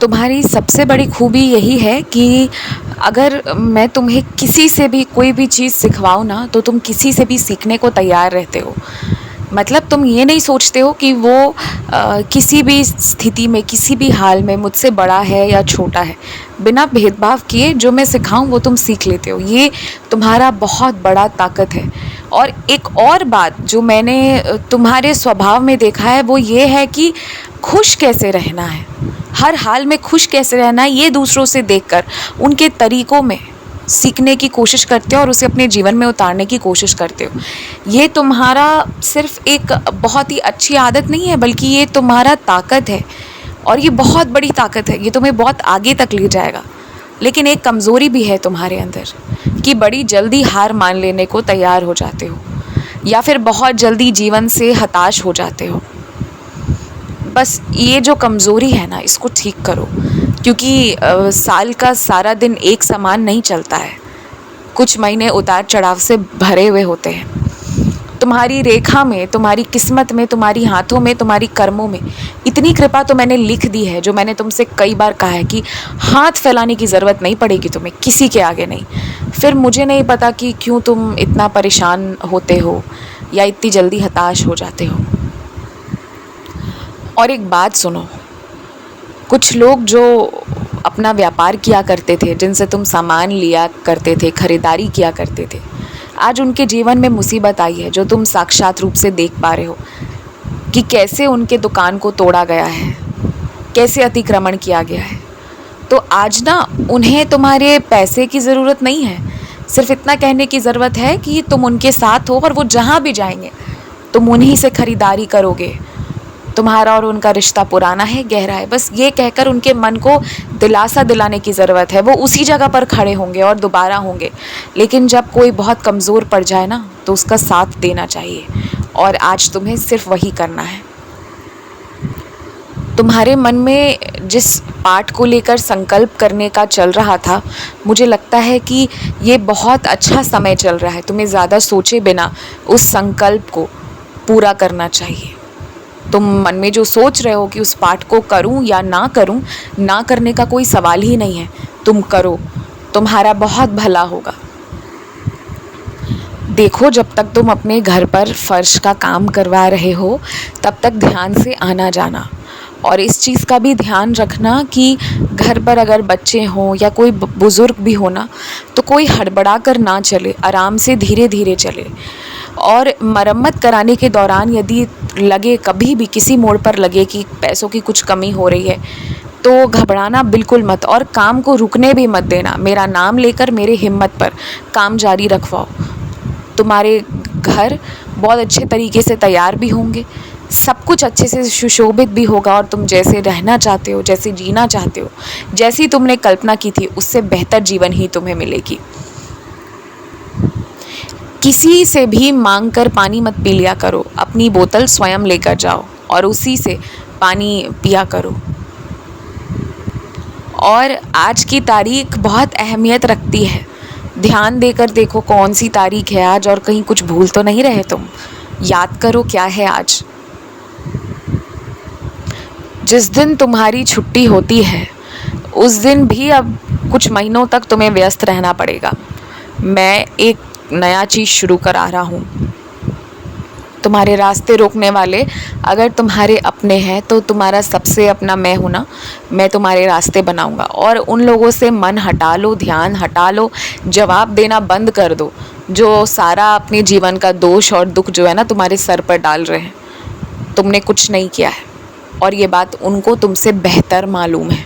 तुम्हारी सबसे बड़ी खूबी यही है कि अगर मैं तुम्हें किसी से भी कोई भी चीज़ सिखवाऊँ ना, तो तुम किसी से भी सीखने को तैयार रहते हो। मतलब तुम ये नहीं सोचते हो कि वो किसी भी स्थिति में, किसी भी हाल में मुझसे बड़ा है या छोटा है। बिना भेदभाव किए जो मैं सिखाऊँ वो तुम सीख लेते हो। ये तुम्हारा बहुत बड़ा ताकत है। और एक और बात जो मैंने तुम्हारे स्वभाव में देखा है वो ये है कि खुश कैसे रहना है, हर हाल में खुश कैसे रहना है, ये दूसरों से देखकर उनके तरीकों में सीखने की कोशिश करते हो और उसे अपने जीवन में उतारने की कोशिश करते हो। ये तुम्हारा सिर्फ एक बहुत ही अच्छी आदत नहीं है, बल्कि ये तुम्हारा ताकत है और ये बहुत बड़ी ताकत है। ये तुम्हें बहुत आगे तक ले जाएगा। लेकिन एक कमज़ोरी भी है तुम्हारे अंदर कि बड़ी जल्दी हार मान लेने को तैयार हो जाते हो या फिर बहुत जल्दी जीवन से हताश हो जाते हो। बस ये जो कमज़ोरी है ना, इसको ठीक करो, क्योंकि साल का सारा दिन एक समान नहीं चलता है। कुछ महीने उतार चढ़ाव से भरे हुए होते हैं। तुम्हारी रेखा में, तुम्हारी किस्मत में, तुम्हारी हाथों में, तुम्हारी कर्मों में इतनी कृपा तो मैंने लिख दी है, जो मैंने तुमसे कई बार कहा है कि हाथ फैलाने की ज़रूरत नहीं पड़ेगी तुम्हें, किसी के आगे नहीं। फिर मुझे नहीं पता कि क्यों तुम इतना परेशान होते हो या इतनी जल्दी हताश हो जाते हो। और एक बात सुनो, कुछ लोग जो अपना व्यापार किया करते थे, जिनसे तुम सामान लिया करते थे, खरीदारी किया करते थे, आज उनके जीवन में मुसीबत आई है जो तुम साक्षात रूप से देख पा रहे हो कि कैसे उनके दुकान को तोड़ा गया है, कैसे अतिक्रमण किया गया है। तो आज ना उन्हें तुम्हारे पैसे की ज़रूरत नहीं है, सिर्फ इतना कहने की ज़रूरत है कि तुम उनके साथ हो और वो जहाँ भी जाएंगे तुम उन्हीं से खरीदारी करोगे। तुम्हारा और उनका रिश्ता पुराना है, गहरा है। बस ये कहकर उनके मन को दिलासा दिलाने की ज़रूरत है। वो उसी जगह पर खड़े होंगे और दोबारा होंगे। लेकिन जब कोई बहुत कमज़ोर पड़ जाए ना, तो उसका साथ देना चाहिए और आज तुम्हें सिर्फ वही करना है। तुम्हारे मन में जिस पाठ को लेकर संकल्प करने का चल रहा था, मुझे लगता है कि ये बहुत अच्छा समय चल रहा है। तुम्हें ज़्यादा सोचे बिना उस संकल्प को पूरा करना चाहिए। तुम मन में जो सोच रहे हो कि उस पाठ को करूं या ना करूं, ना करने का कोई सवाल ही नहीं है। तुम करो, तुम्हारा बहुत भला होगा। देखो, जब तक तुम अपने घर पर फर्श का काम करवा रहे हो, तब तक ध्यान से आना जाना और इस चीज़ का भी ध्यान रखना कि घर पर अगर बच्चे हों या कोई बुज़ुर्ग भी हो ना, तो कोई हड़बड़ा कर ना चले, आराम से धीरे धीरे चले। और मरम्मत कराने के दौरान यदि लगे, कभी भी किसी मोड़ पर लगे कि पैसों की कुछ कमी हो रही है, तो घबराना बिल्कुल मत और काम को रुकने भी मत देना। मेरा नाम लेकर मेरे हिम्मत पर काम जारी रखवाओ। तुम्हारे घर बहुत अच्छे तरीके से तैयार भी होंगे, सब कुछ अच्छे से सुशोभित भी होगा और तुम जैसे रहना चाहते हो, जैसे जीना चाहते हो, जैसी तुमने कल्पना की थी, उससे बेहतर जीवन ही तुम्हें मिलेगी। किसी से भी मांग कर पानी मत पी लिया करो। अपनी बोतल स्वयं लेकर जाओ और उसी से पानी पिया करो। और आज की तारीख बहुत अहमियत रखती है। ध्यान देकर देखो कौन सी तारीख है आज और कहीं कुछ भूल तो नहीं रहे तुम। याद करो क्या है आज। जिस दिन तुम्हारी छुट्टी होती है, उस दिन भी अब कुछ महीनों तक तुम्हें व्यस्त रहना पड़ेगा। मैं एक नया चीज़ शुरू करा रहा हूँ। तुम्हारे रास्ते रोकने वाले अगर तुम्हारे अपने हैं, तो तुम्हारा सबसे अपना मैं हूँ ना, मैं तुम्हारे रास्ते बनाऊँगा। और उन लोगों से मन हटा लो, ध्यान हटा लो, जवाब देना बंद कर दो, जो सारा अपने जीवन का दोष और दुख जो है ना तुम्हारे सर पर डाल रहे हैं। तुमने कुछ नहीं किया है और ये बात उनको तुमसे बेहतर मालूम है,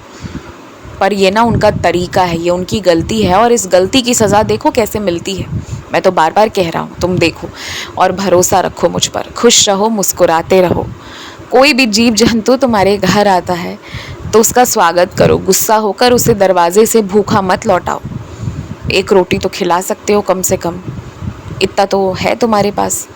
पर ये ना उनका तरीका है, ये उनकी गलती है और इस गलती की सज़ा देखो कैसे मिलती है। मैं तो बार बार कह रहा हूँ, तुम देखो और भरोसा रखो मुझ पर। खुश रहो, मुस्कुराते रहो। कोई भी जीव जंतु तुम्हारे घर आता है तो उसका स्वागत करो। गुस्सा होकर उसे दरवाजे से भूखा मत लौटाओ। एक रोटी तो खिला सकते हो कम से कम, इतना तो है तुम्हारे पास।